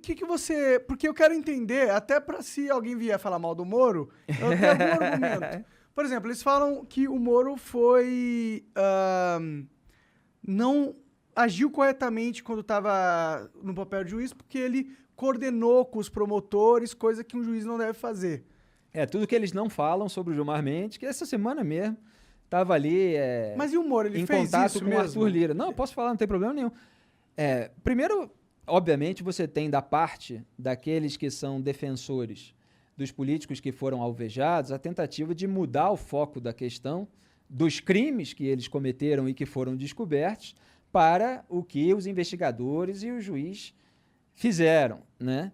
que você... Porque eu quero entender, até para se alguém vier falar mal do Moro, eu tenho algum argumento. Por exemplo, eles falam que o Moro foi... não agiu corretamente quando estava no papel de juiz, porque ele coordenou com os promotores, coisa que um juiz não deve fazer. Tudo que eles não falam sobre o Gilmar Mendes, que essa semana mesmo estava ali Mas e o Moro, ele em fez contato isso com o mesmo? Arthur Lira. Não, eu posso falar, não tem problema nenhum. Primeiro, obviamente, você tem da parte daqueles que são defensores dos políticos que foram alvejados a tentativa de mudar o foco da questão dos crimes que eles cometeram e que foram descobertos para o que os investigadores e o juiz fizeram, né?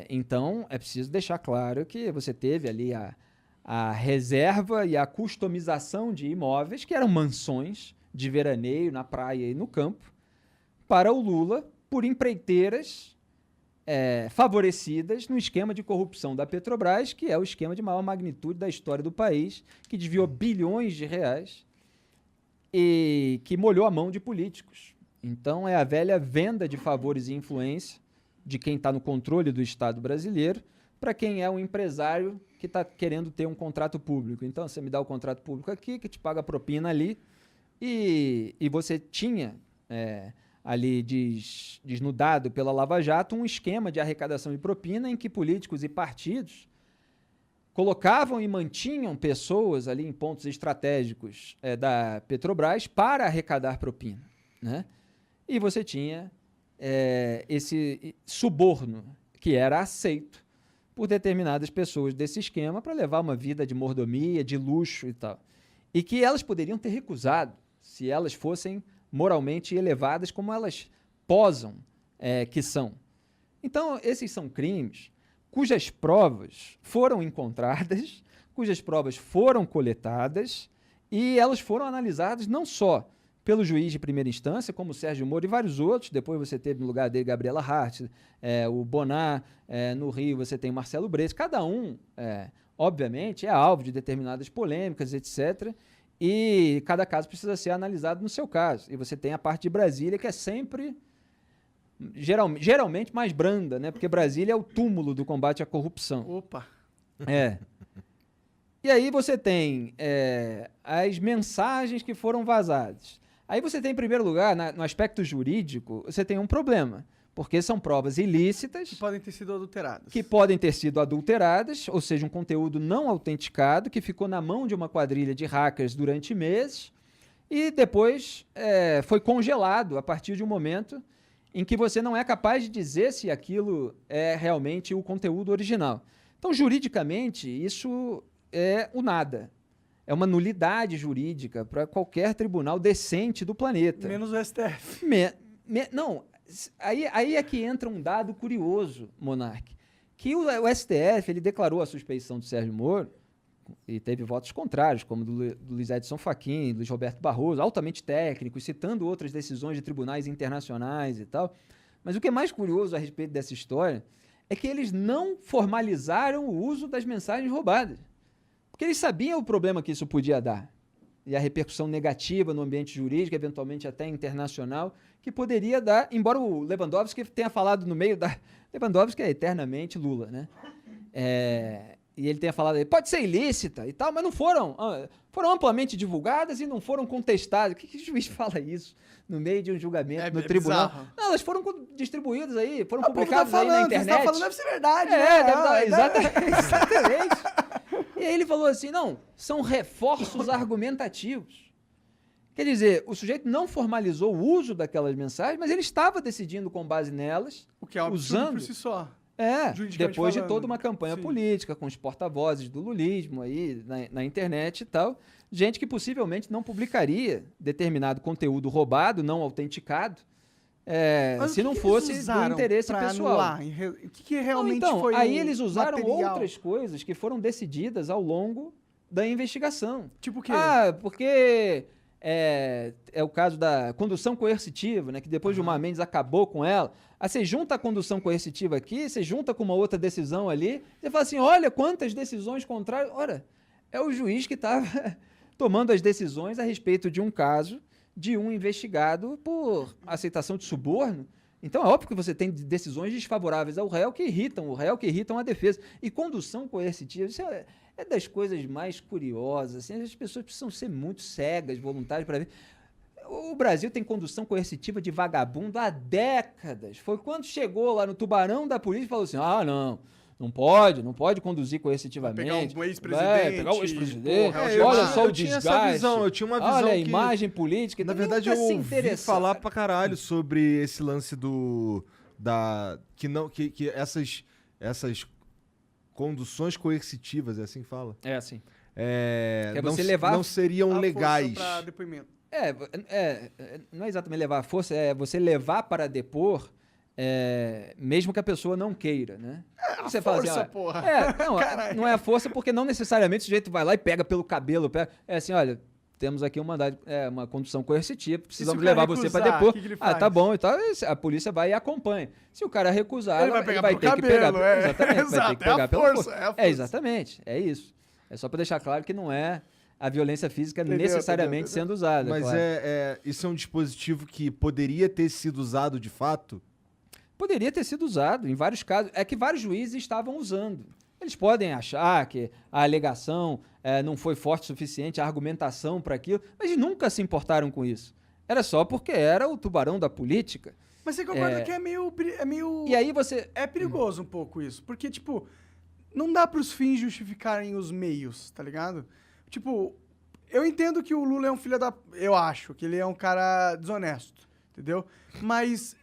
Então, é preciso deixar claro que você teve ali a reserva e a customização de imóveis, que eram mansões de veraneio na praia e no campo, para o Lula, por empreiteiras favorecidas no esquema de corrupção da Petrobras, que é o esquema de maior magnitude da história do país, que desviou bilhões de reais e que molhou a mão de políticos. Então, é a velha venda de favores e influência de quem está no controle do Estado brasileiro para quem é um empresário que está querendo ter um contrato público. Então, você me dá o contrato público aqui, que te paga a propina ali, e você tinha ali desnudado pela Lava Jato um esquema de arrecadação de propina em que políticos e partidos colocavam e mantinham pessoas ali em pontos estratégicos da Petrobras para arrecadar propina, né? E você tinha esse suborno que era aceito por determinadas pessoas desse esquema para levar uma vida de mordomia, de luxo e tal. E que elas poderiam ter recusado se elas fossem moralmente elevadas como elas posam que são. Então, esses são crimes cujas provas foram encontradas, cujas provas foram coletadas e elas foram analisadas não só pelo juiz de primeira instância, como Sérgio Moro e vários outros. Depois você teve no lugar dele Gabriela Hart, o Bonar, no Rio você tem Marcelo Bretas. Cada um, obviamente, é alvo de determinadas polêmicas, etc. E cada caso precisa ser analisado no seu caso. E você tem a parte de Brasília, que é sempre, geralmente mais branda, né? Porque Brasília é o túmulo do combate à corrupção. Opa! E aí você tem as mensagens que foram vazadas. Aí você tem, em primeiro lugar, no aspecto jurídico, você tem um problema, porque são provas ilícitas... Que podem ter sido adulteradas. Que podem ter sido adulteradas, ou seja, um conteúdo não autenticado, que ficou na mão de uma quadrilha de hackers durante meses, e depois foi congelado a partir de um momento em que você não é capaz de dizer se aquilo é realmente o conteúdo original. Então, juridicamente, isso é o nada. É uma nulidade jurídica para qualquer tribunal decente do planeta. Menos o STF. Não, aí é que entra um dado curioso, Monark, que o STF ele declarou a suspeição do Sérgio Moro e teve votos contrários, como do Luiz Edson Fachin, Luiz Roberto Barroso, altamente técnicos, citando outras decisões de tribunais internacionais e tal. Mas o que é mais curioso a respeito dessa história é que eles não formalizaram o uso das mensagens roubadas. Porque eles sabiam o problema que isso podia dar e a repercussão negativa no ambiente jurídico, eventualmente até internacional, que poderia dar, embora o Lewandowski tenha falado no meio da... Lewandowski é eternamente Lula, né? E ele tenha falado, pode ser ilícita e tal, mas não foram amplamente divulgadas e não foram contestadas. Que juiz fala isso no meio de um julgamento no tribunal? Bizarro. Não, elas foram distribuídas aí, foram publicadas tá aí na internet. Você tá falando, deve ser verdade. Exatamente. E aí ele falou assim, não, são reforços argumentativos. Quer dizer, o sujeito não formalizou o uso daquelas mensagens, mas ele estava decidindo com base nelas, O que é um absurdo por si só. Depois de falando. toda uma campanha política, com os porta-vozes do lulismo aí na internet e tal, gente que possivelmente não publicaria determinado conteúdo roubado, não autenticado, se não fosse do interesse pessoal. Anular? O que realmente então, foi aí eles usaram material? outras coisas que foram decididas ao longo da investigação. Tipo o quê? Porque é o caso da condução coercitiva, né, que depois Gilmar Mendes acabou com ela. Aí você junta a condução coercitiva aqui, você junta com uma outra decisão ali, você fala assim, olha quantas decisões contrárias. Ora, é o juiz que estava tomando as decisões a respeito de um caso de um investigado por aceitação de suborno Então é óbvio que você tem decisões desfavoráveis ao réu que irritam o réu, que irritam a defesa. E condução coercitiva, isso é das coisas mais curiosas. Assim, as pessoas precisam ser muito cegas, voluntárias para ver. O Brasil tem condução coercitiva de vagabundo há décadas. Foi quando chegou lá no tubarão da polícia e falou assim: não pode conduzir coercitivamente. Pegar um ex-presidente. Pegar o ex-presidente. Porra, Olha só o eu tinha desgaste. essa visão, eu tinha uma visão olha a que, imagem política. na Então, verdade, nunca eu se ouvi interessou, falar cara. pra caralho sobre esse lance que essas conduções coercitivas, é assim que fala? É assim. É, você levar não seriam A força legais. pra depoimento. Não é exatamente levar a força, é você levar para depor, mesmo que a pessoa não queira, né? Você fala assim, força, olha, porra. não é a força porque não necessariamente o sujeito vai lá e pega pelo cabelo, é assim, olha, temos aqui uma condução coercitiva, precisamos cara levar você para recusar, depor. que ele Tá faz? bom, então a polícia vai e acompanha. Se o cara recusar, Ele vai pegar pelo ter que cabelo, pegar, exatamente, vai ter Exato, que é a pegar pela força, força. é a força. Exatamente, é isso. É só para deixar claro que não é a violência física Entendeu, necessariamente entendeu. sendo usada. Mas claro. isso é um dispositivo que poderia ter sido usado de fato? Poderia ter sido usado em vários casos. É que vários juízes estavam usando. Eles podem achar que a alegação não foi forte o suficiente, a argumentação para aquilo, mas eles nunca se importaram com isso. Era só porque era o tubarão da política. Mas você concorda que é meio... E aí você... É perigoso um pouco isso. Porque, tipo, não dá pros fins justificarem os meios, tá ligado? Tipo, eu entendo que o Lula é um filho da... Eu acho que ele é um cara desonesto, entendeu? Mas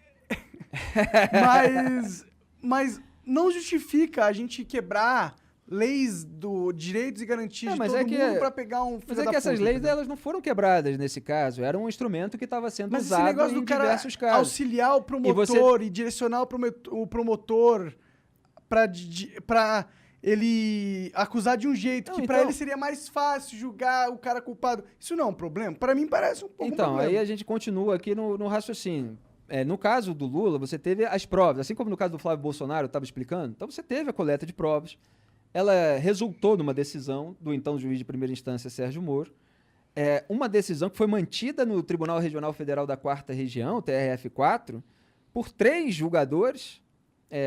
não justifica a gente quebrar leis do direitos e garantias de mas todo mundo pra pegar um filho Mas da é que essas puta, leis entendeu? elas não foram quebradas nesse caso. Era um instrumento que estava sendo Mas esse usado negócio em do cara diversos casos. auxiliar o promotor e direcionar o promotor pra ele acusar de um jeito Não, que pra então- ele seria mais fácil julgar o cara culpado. Isso não é um problema? Pra mim parece um pouco um Então, problema. aí a gente continua aqui no raciocínio. No caso do Lula, você teve as provas, assim como no caso do Flávio Bolsonaro, eu estava explicando. Então, você teve a coleta de provas, ela resultou numa decisão do então juiz de primeira instância, Sérgio Moro, uma decisão que foi mantida no Tribunal Regional Federal da 4ª Região, TRF4, por 3 julgadores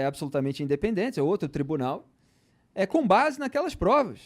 absolutamente independentes, é outro tribunal, com base naquelas provas.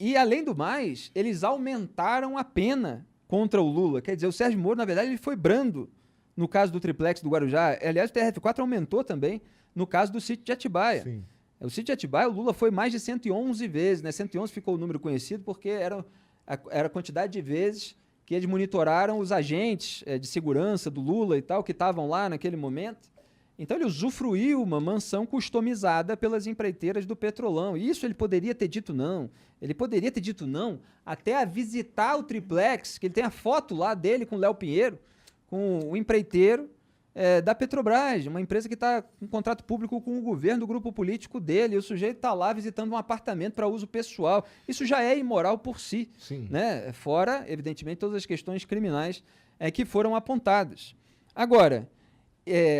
E, além do mais, eles aumentaram a pena contra o Lula. Quer dizer, o Sérgio Moro, na verdade, ele foi brando no caso do triplex do Guarujá. Aliás, o TRF4 aumentou também no caso do sítio de Atibaia. Sim. O sítio de Atibaia, o Lula foi mais de 111 vezes, né? 111 ficou o número conhecido porque era a quantidade de vezes que eles monitoraram os agentes de segurança do Lula e tal, que estavam lá naquele momento. Então ele usufruiu uma mansão customizada pelas empreiteiras do Petrolão. E isso ele poderia ter dito não. Ele poderia ter dito não até a visitar o triplex, que ele tem a foto lá dele com o Léo Pinheiro, com o empreiteiro da Petrobras, uma empresa que está com contrato público com o governo do grupo político dele. E o sujeito está lá visitando um apartamento para uso pessoal. Isso já é imoral por si. Sim. Né? Fora, evidentemente, todas as questões criminais que foram apontadas. Agora,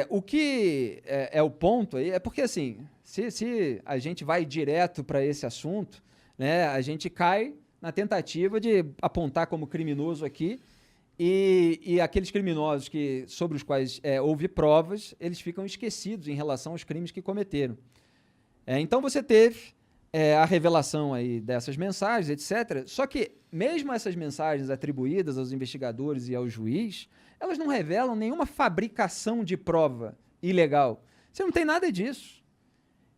o que é o ponto aí é porque, assim, se a gente vai direto para esse assunto, né, a gente cai na tentativa de apontar como criminoso aqui e aqueles criminosos sobre os quais houve provas, eles ficam esquecidos em relação aos crimes que cometeram. Então você teve a revelação aí dessas mensagens, etc. Só que mesmo essas mensagens atribuídas aos investigadores e ao juiz, elas não revelam nenhuma fabricação de prova ilegal. Você não tem nada disso.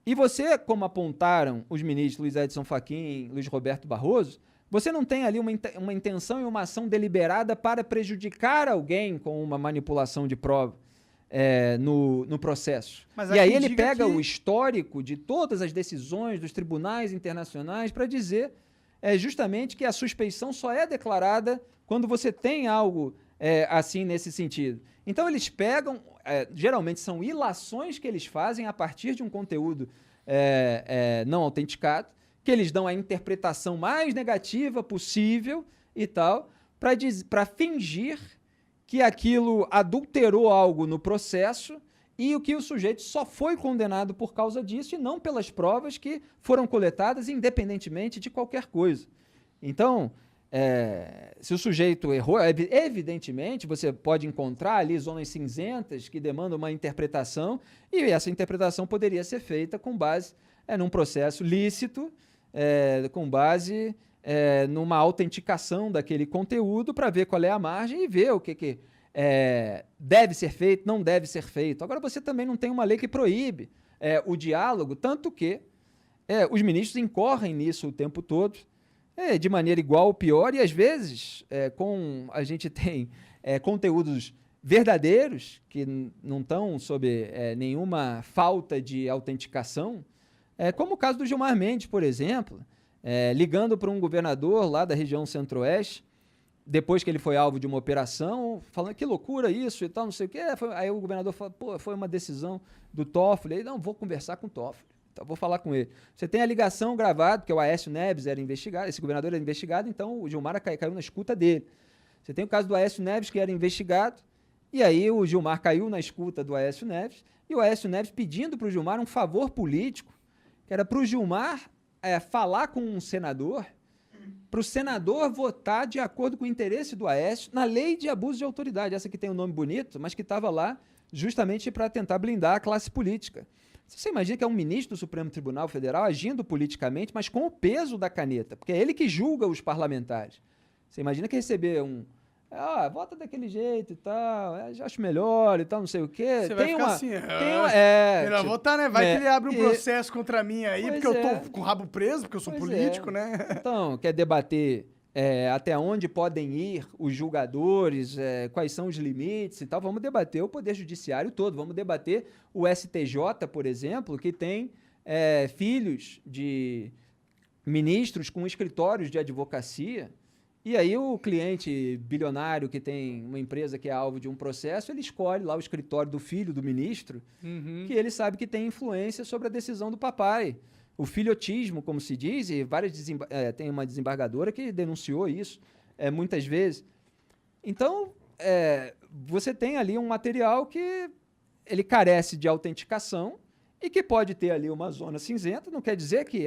E você, como apontaram os ministros Luiz Edson Fachin e Luiz Roberto Barroso, você não tem ali uma intenção e uma ação deliberada para prejudicar alguém com uma manipulação de prova no processo. Mas e aí aqui ele diga pega que- o histórico de todas as decisões dos tribunais internacionais para dizer justamente que a suspeição só é declarada quando você tem algo assim nesse sentido. Então eles pegam, geralmente são ilações que eles fazem a partir de um conteúdo não autenticado, que eles dão a interpretação mais negativa possível e tal, para fingir que aquilo adulterou algo no processo e o sujeito só foi condenado por causa disso e não pelas provas que foram coletadas independentemente de qualquer coisa. Então, Se o sujeito errou, evidentemente, você pode encontrar ali zonas cinzentas que demandam uma interpretação, e essa interpretação poderia ser feita com base num processo lícito, com base numa autenticação daquele conteúdo para ver qual é a margem e ver o que deve ser feito, não deve ser feito. Agora, você também não tem uma lei que proíbe o diálogo, tanto que os ministros incorrem nisso o tempo todo, de maneira igual ou pior, e às vezes a gente tem conteúdos verdadeiros que não estão sob nenhuma falta de autenticação, como o caso do Gilmar Mendes, por exemplo, ligando para um governador lá da região centro-oeste, depois que ele foi alvo de uma operação, falando que loucura isso e tal, não sei o quê. Aí o governador falou, pô, foi uma decisão do Toffoli. Aí, não, vou conversar com o Toffoli. Então, vou falar com ele. Você tem a ligação gravada, porque o Aécio Neves era investigado, esse governador era investigado, então o Gilmar caiu na escuta dele. Você tem o caso do Aécio Neves, que era investigado, e aí o Gilmar caiu na escuta do Aécio Neves, e o Aécio Neves pedindo para o Gilmar um favor político, que era para o Gilmar falar com um senador, para o senador votar de acordo com o interesse do Aécio na lei de abuso de autoridade, essa que tem um nome bonito, mas que estava lá justamente para tentar blindar a classe política. Você imagina que é um ministro do Supremo Tribunal Federal agindo politicamente, mas com o peso da caneta, porque é ele que julga os parlamentares. Você imagina que receber vota daquele jeito e tal, acho melhor e tal, não sei o quê. Você vai ficar assim, melhor tipo, votar, né? Vai que ele abre um processo contra mim aí, porque eu tô com o rabo preso, porque eu sou político, né? Então, quer debater até onde podem ir os julgadores, quais são os limites e tal, vamos debater o Poder Judiciário todo, vamos debater o STJ, por exemplo, que tem filhos de ministros com escritórios de advocacia, e aí o cliente bilionário que tem uma empresa que é alvo de um processo, ele escolhe lá o escritório do filho do ministro, que ele sabe que tem influência sobre a decisão do papai. O filhotismo, como se diz, e tem uma desembargadora que denunciou isso muitas vezes. Então, você tem ali um material que ele carece de autenticação e que pode ter ali uma zona cinzenta, não quer dizer que...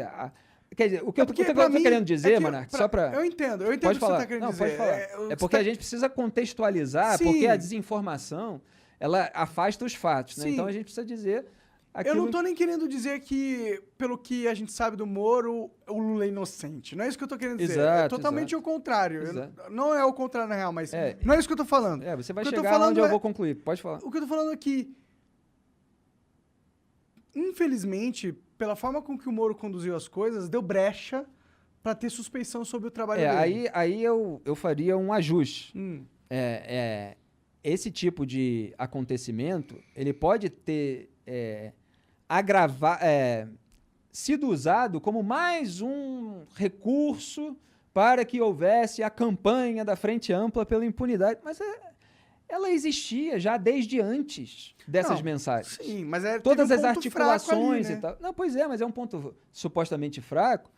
Quer dizer, o que eu estou querendo dizer, Monark, só para... Eu entendo o que você está querendo dizer. Pode falar. Porque a gente precisa contextualizar, porque a desinformação, ela afasta os fatos, né? Então a gente precisa dizer... Eu não tô nem querendo dizer que, pelo que a gente sabe do Moro, o Lula é inocente. Não é isso que eu tô querendo dizer. É totalmente o contrário. Não é o contrário, na real, mas não é isso que eu tô falando. Você vai chegar onde eu vou concluir. Pode falar. O que eu tô falando é que, infelizmente, pela forma com que o Moro conduziu as coisas, deu brecha para ter suspeição sobre o trabalho dele. Aí eu faria um ajuste. Esse tipo de acontecimento, ele pode ter... sido usado como mais um recurso para que houvesse a campanha da Frente Ampla pela impunidade. Mas ela existia já desde antes dessas mensagens. Sim, mas todas as articulações ali, né? E tal. Não, pois mas é um ponto supostamente fraco,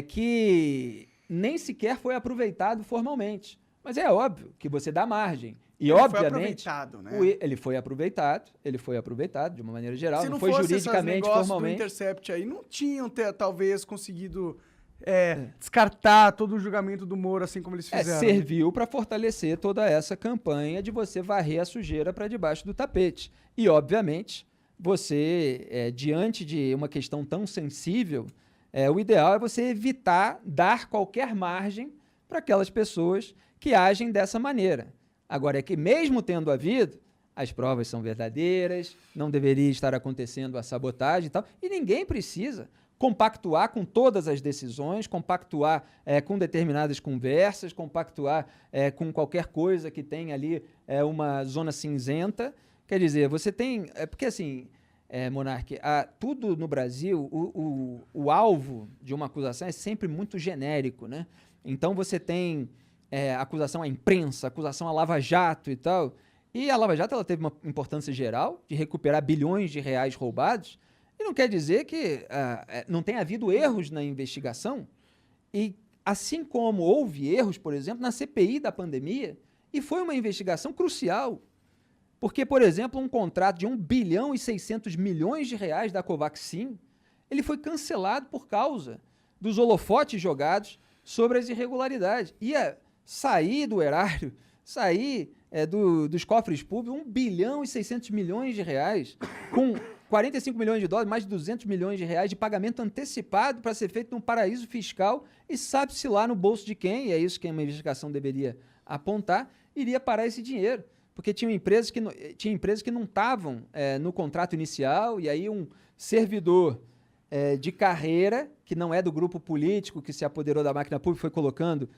que nem sequer foi aproveitado formalmente. Mas é óbvio que você dá margem. E, obviamente, ele foi aproveitado de uma maneira geral, se não foi juridicamente, formalmente. Do Intercept aí, não tinham talvez conseguido descartar todo o julgamento do Moro, assim como eles fizeram. Serviu para fortalecer toda essa campanha de você varrer a sujeira para debaixo do tapete. E, obviamente, você, diante de uma questão tão sensível, o ideal é você evitar dar qualquer margem para aquelas pessoas que agem dessa maneira. Agora, é que mesmo tendo havido, as provas são verdadeiras, não deveria estar acontecendo a sabotagem e tal, e ninguém precisa compactuar com todas as decisões, compactuar com determinadas conversas, compactuar com qualquer coisa que tenha ali uma zona cinzenta. Quer dizer, você tem... porque assim, Monark, tudo no Brasil, o alvo de uma acusação é sempre muito genérico, né? Então você tem... acusação à imprensa, acusação à Lava Jato e tal. E a Lava Jato ela teve uma importância geral de recuperar bilhões de reais roubados. E não quer dizer que não tenha havido erros na investigação. E assim como houve erros, por exemplo, na CPI da pandemia, e foi uma investigação crucial. Porque, por exemplo, um contrato de 1 bilhão e 600 milhões de reais da Covaxin, ele foi cancelado por causa dos holofotes jogados sobre as irregularidades. Ia sair do erário, sair dos cofres públicos 1 bilhão e 600 milhões de reais, com 45 milhões de dólares, mais de 200 milhões de reais de pagamento antecipado para ser feito num paraíso fiscal e sabe-se lá no bolso de quem, e é isso que uma investigação deveria apontar, iria parar esse dinheiro. Porque tinha empresas que não estavam no contrato inicial, e aí um servidor de carreira, que não é do grupo político, que se apoderou da máquina pública, foi colocando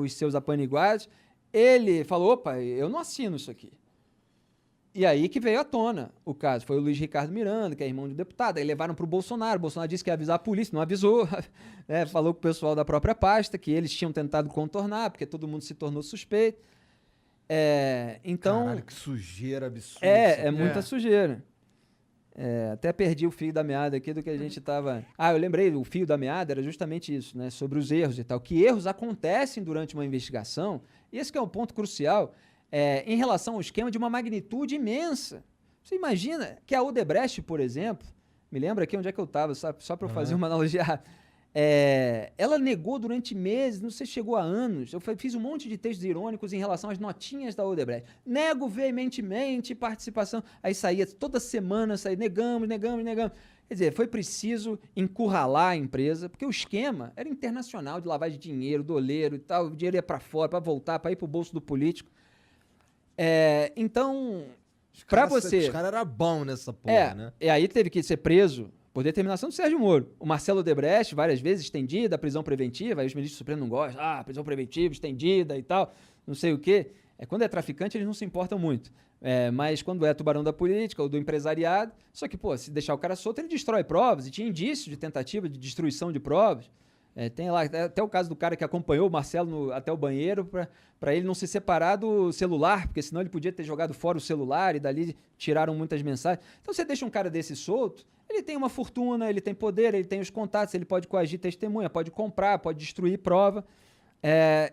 os seus apaniguados, ele falou, opa, eu não assino isso aqui. E aí que veio à tona o caso. Foi o Luiz Ricardo Miranda, que é irmão de um deputado, aí levaram para o Bolsonaro disse que ia avisar a polícia, não avisou, falou com o pessoal da própria pasta, que eles tinham tentado contornar, porque todo mundo se tornou suspeito. Então, caralho, que sujeira absurda. É muita sujeira. Até perdi o fio da meada aqui do que a gente estava... eu lembrei, o fio da meada era justamente isso, né? Sobre os erros e tal. Que erros acontecem durante uma investigação, e esse que é um ponto crucial, em relação ao esquema de uma magnitude imensa. Você imagina que a Odebrecht, por exemplo, me lembra aqui onde é que eu estava, só para eu fazer uma analogia. Ela negou durante meses, não sei se chegou a anos. Eu fiz um monte de textos irônicos em relação às notinhas da Odebrecht. Nego veementemente participação. Aí saía toda semana, negamos. Quer dizer, foi preciso encurralar a empresa, porque o esquema era internacional de lavagem de dinheiro, doleiro e tal. O dinheiro ia para fora, para voltar, para ir para o bolso do político. Então, para você... Os caras eram bons nessa porra, né? E aí teve que ser preso por determinação do Sérgio Moro. O Marcelo Odebrecht, várias vezes, estendida a prisão preventiva, aí os ministros do Supremo não gostam, prisão preventiva, estendida e tal, não sei o quê. Quando é traficante, eles não se importam muito. Mas quando é tubarão da política ou do empresariado, só que, se deixar o cara solto, ele destrói provas, e tinha indício de tentativa de destruição de provas. Tem lá até o caso do cara que acompanhou o Marcelo até o banheiro para ele não se separar do celular, porque senão ele podia ter jogado fora o celular e dali tiraram muitas mensagens. Então você deixa um cara desse solto, ele tem uma fortuna, ele tem poder, ele tem os contatos, ele pode coagir testemunha, pode comprar, pode destruir prova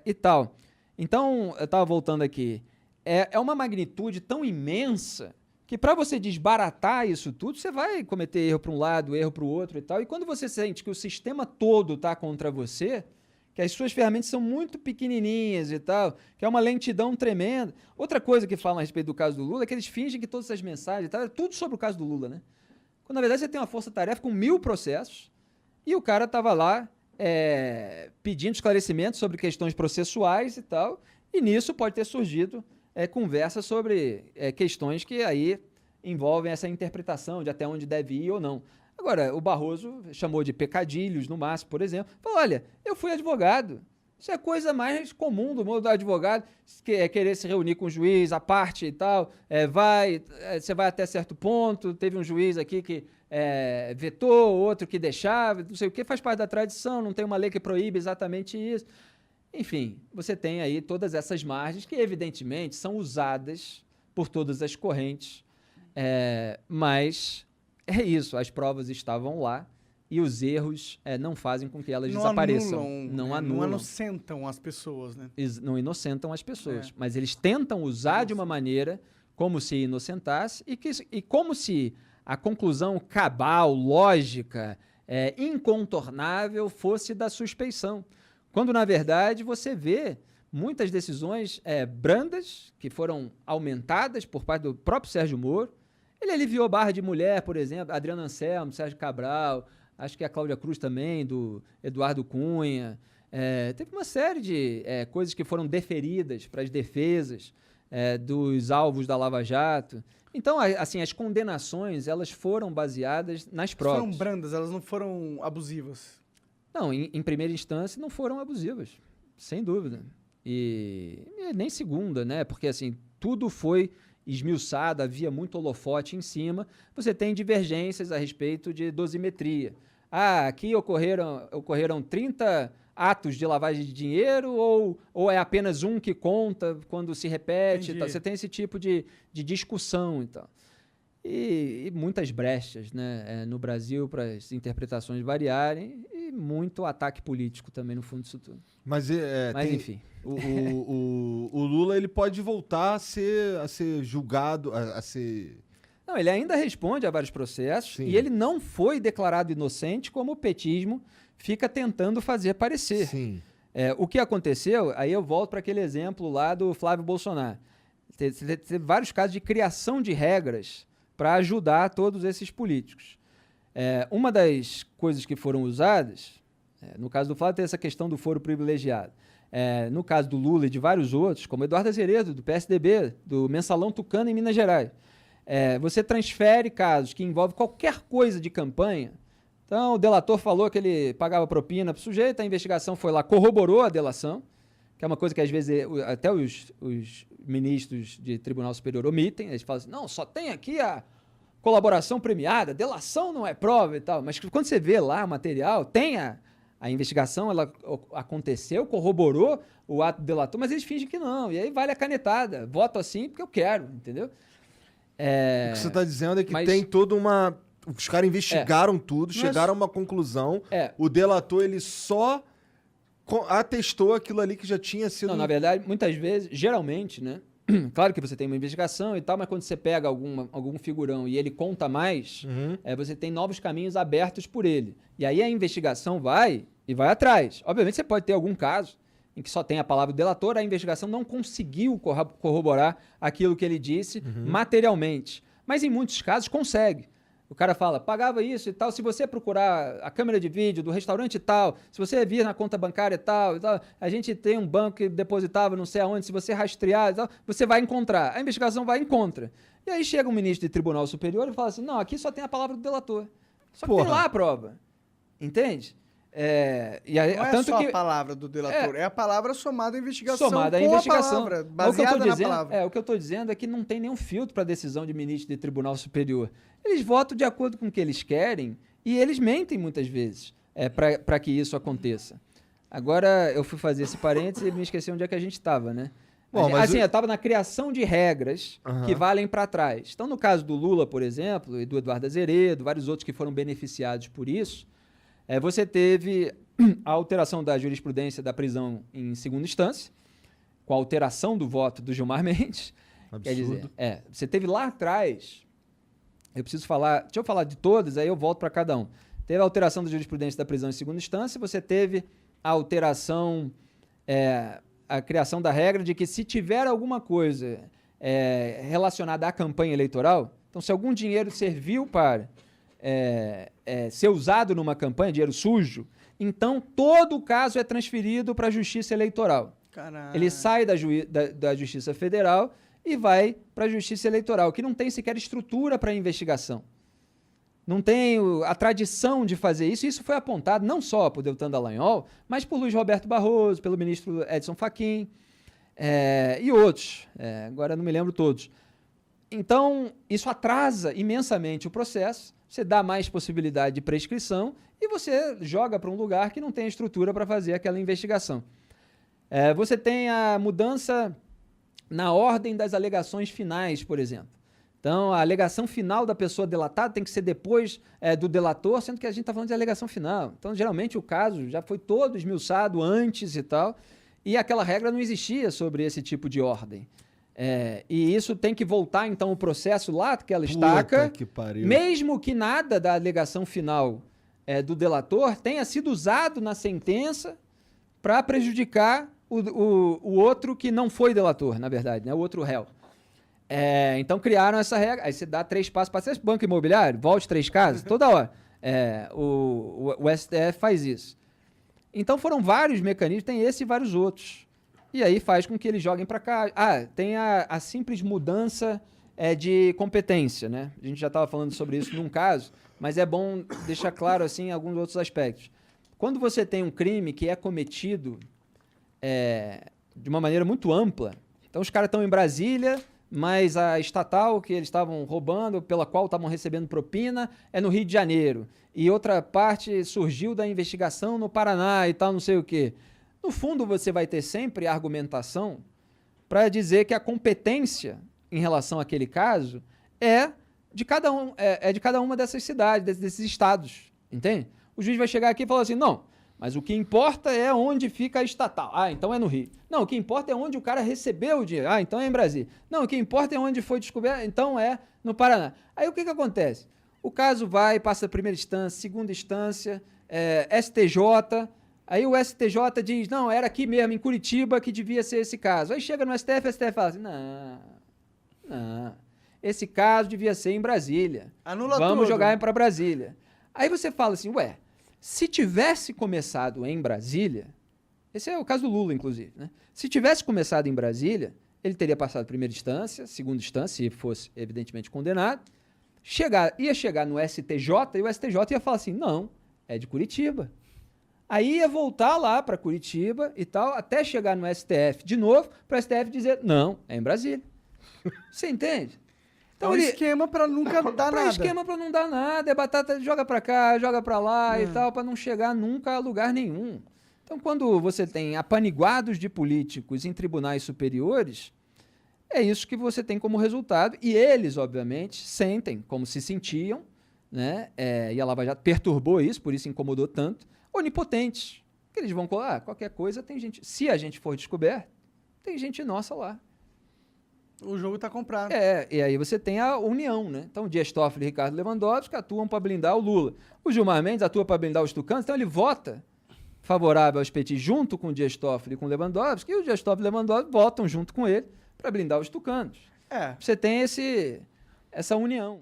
e tal. Então, eu estava voltando aqui, é uma magnitude tão imensa que para você desbaratar isso tudo, você vai cometer erro para um lado, erro para o outro e tal. E quando você sente que o sistema todo está contra você, que as suas ferramentas são muito pequenininhas e tal, que é uma lentidão tremenda. Outra coisa que falam a respeito do caso do Lula é que eles fingem que todas essas mensagens e tal, é tudo sobre o caso do Lula, né? Quando, na verdade, você tem uma força-tarefa com 1000 processos e o cara estava lá pedindo esclarecimentos sobre questões processuais e tal, e nisso pode ter surgido conversa sobre questões que aí envolvem essa interpretação de até onde deve ir ou não. Agora, o Barroso chamou de pecadilhos, no máximo, por exemplo. Falou, olha, eu fui advogado. Isso é a coisa mais comum do mundo do advogado, querer se reunir com o juiz, a parte e tal. Você vai até certo ponto, teve um juiz aqui que vetou, outro que deixava, não sei o que, faz parte da tradição, não tem uma lei que proíbe exatamente isso. Enfim, você tem aí todas essas margens que, evidentemente, são usadas por todas as correntes, mas é isso, as provas estavam lá e os erros não fazem com que elas desapareçam. Não anulam. Não inocentam as pessoas, né? Não inocentam as pessoas, mas eles tentam usar de uma maneira como se inocentasse e como se a conclusão cabal, lógica, incontornável fosse da suspeição. Quando, na verdade, você vê muitas decisões brandas que foram aumentadas por parte do próprio Sérgio Moro. Ele aliviou barra de mulher, por exemplo, Adriano Anselmo, Sérgio Cabral, acho que a Cláudia Cruz também, do Eduardo Cunha. Teve uma série de coisas que foram deferidas para as defesas dos alvos da Lava Jato. Então, assim, as condenações, elas foram baseadas nas provas. Foram brandas, elas não foram abusivas. Não, em primeira instância não foram abusivas, sem dúvida. E nem segunda, né? Porque assim, tudo foi esmiuçado, havia muito holofote em cima. Você tem divergências a respeito de dosimetria. Aqui ocorreram 30 atos de lavagem de dinheiro ou é apenas um que conta quando se repete? Tal. Você tem esse tipo de discussão e tal. E muitas brechas, né, no Brasil para as interpretações variarem e muito ataque político também no fundo disso tudo. Mas enfim. O Lula ele pode voltar a ser julgado, a ser... Não, ele ainda responde a vários processos. Sim. E ele não foi declarado inocente como o petismo fica tentando fazer parecer. Sim. O que aconteceu, aí eu volto para aquele exemplo lá do Flávio Bolsonaro. Teve vários casos de criação de regras para ajudar todos esses políticos. Uma das coisas que foram usadas, no caso do Flávio tem essa questão do foro privilegiado. No caso do Lula e de vários outros, como Eduardo Azeredo, do PSDB, do Mensalão Tucano em Minas Gerais, você transfere casos que envolvem qualquer coisa de campanha. Então, o delator falou que ele pagava propina para o sujeito, a investigação foi lá, corroborou a delação, que é uma coisa que às vezes até os ministros de Tribunal Superior omitem. Eles falam assim, não, só tem aqui a colaboração premiada, delação não é prova e tal. Mas quando você vê lá o material, tem a investigação, ela aconteceu, corroborou o ato delator, mas eles fingem que não. E aí vale a canetada. Voto assim porque eu quero, entendeu? O que você está dizendo é que tem toda uma... Os caras investigaram tudo, chegaram a uma conclusão. O delator, ele só atestou aquilo ali que já tinha sido... Não, na verdade, muitas vezes, geralmente, né? Claro que você tem uma investigação e tal, mas quando você pega algum figurão e ele conta mais, você tem novos caminhos abertos por ele. E aí a investigação vai atrás. Obviamente você pode ter algum caso em que só tem a palavra do delator, a investigação não conseguiu corroborar aquilo que ele disse materialmente. Mas em muitos casos consegue. O cara fala, pagava isso e tal, se você procurar a câmera de vídeo do restaurante e tal, se você vir na conta bancária e tal, a gente tem um banco que depositava não sei aonde, se você rastrear e tal, você vai encontrar. A investigação vai e encontra. E aí chega um ministro de Tribunal Superior e fala assim, não, aqui só tem a palavra do delator. Só que tem lá a prova. Entende? E aí, não tanto é só que, a palavra do delator, é a palavra somada à investigação. Somada à investigação. Palavra, baseada na palavra. O que eu estou dizendo é que não tem nenhum filtro para a decisão de ministro de Tribunal Superior. Eles votam de acordo com o que eles querem e eles mentem muitas vezes para que isso aconteça. Agora, eu fui fazer esse parênteses e me esqueci onde é que a gente estava, né? Bom, eu estava na criação de regras que valem para trás. Então, no caso do Lula, por exemplo, e do Eduardo Azeredo, vários outros que foram beneficiados por isso, você teve a alteração da jurisprudência da prisão em segunda instância, com a alteração do voto do Gilmar Mendes. Absurdo. Quer dizer, você teve lá atrás, deixa eu falar de todas, aí eu volto para cada um. Teve a alteração da jurisprudência da prisão em segunda instância, você teve a alteração, a criação da regra de que se tiver alguma coisa relacionada à campanha eleitoral, então se algum dinheiro serviu para ser usado numa campanha, dinheiro sujo, então todo o caso é transferido para a Justiça Eleitoral. Caralho. Ele sai da Justiça Federal e vai para a Justiça Eleitoral, que não tem sequer estrutura para investigação. Não tem a tradição de fazer isso. Isso foi apontado não só por Deltan Dallagnol, mas por Luiz Roberto Barroso, pelo ministro Edson Fachin e outros. Agora não me lembro todos. Então, isso atrasa imensamente o processo, você dá mais possibilidade de prescrição e você joga para um lugar que não tem estrutura para fazer aquela investigação. Você tem a mudança na ordem das alegações finais, por exemplo. Então, a alegação final da pessoa delatada tem que ser depois do delator, sendo que a gente está falando de alegação final. Então, geralmente, o caso já foi todo esmiuçado antes e tal, e aquela regra não existia sobre esse tipo de ordem. E isso tem que voltar, então, o processo lá que ela estaca, mesmo que nada da alegação final do delator tenha sido usado na sentença para prejudicar o outro que não foi delator, na verdade, né? O outro réu. Então criaram essa regra, aí você dá 3 passos para ser banco imobiliário, volte 3 casas, toda hora. O STF faz isso. Então foram vários mecanismos, tem esse e vários outros. E aí faz com que eles joguem para cá. Tem a simples mudança de competência, né? A gente já estava falando sobre isso num caso, mas é bom deixar claro assim alguns outros aspectos. Quando você tem um crime que é cometido de uma maneira muito ampla, então os caras estão em Brasília, mas a estatal que eles estavam roubando, pela qual estavam recebendo propina, é no Rio de Janeiro. E outra parte surgiu da investigação no Paraná e tal, não sei o quê. No fundo, você vai ter sempre a argumentação para dizer que a competência em relação àquele caso é de cada uma dessas cidades, desses estados, entende? O juiz vai chegar aqui e falar assim, não, mas o que importa é onde fica a estatal. Então é no Rio. Não, o que importa é onde o cara recebeu o dinheiro. Então é em Brasília. Não, o que importa é onde foi descoberto. Então é no Paraná. Aí o que acontece? O caso passa da primeira instância, segunda instância, STJ, Aí o STJ diz, não, era aqui mesmo, em Curitiba, que devia ser esse caso. Aí chega no STF, o STF fala assim, não, esse caso devia ser em Brasília. Anula Vamos tudo. jogar para Brasília. Aí você fala assim, se tivesse começado em Brasília, esse é o caso do Lula, inclusive, né? Se tivesse começado em Brasília, ele teria passado primeira instância, segunda instância, se fosse evidentemente condenado, ia chegar no STJ e o STJ ia falar assim, não, é de Curitiba. Aí ia voltar lá para Curitiba e tal, até chegar no STF de novo, para o STF dizer, não, é em Brasília. Você entende? Então, esquema para nunca dar nada. Esquema para não dar nada, é batata, joga para cá, joga para lá e tal, para não chegar nunca a lugar nenhum. Então, quando você tem apaniguados de políticos em tribunais superiores, é isso que você tem como resultado. E eles, obviamente, sentem como se sentiam, né? E a Lava Jato perturbou isso, por isso incomodou tanto, onipotentes. Que eles vão colar, qualquer coisa tem gente. Se a gente for descoberto, tem gente nossa lá. O jogo está comprado. E aí você tem a união, né? Então, Dias Toffoli e Ricardo Lewandowski atuam para blindar o Lula. O Gilmar Mendes atua para blindar os tucanos, então ele vota favorável aos petis junto com o Dias Toffoli e com o Lewandowski, e o Dias Toffoli e o Lewandowski votam junto com ele para blindar os tucanos. Você tem essa união.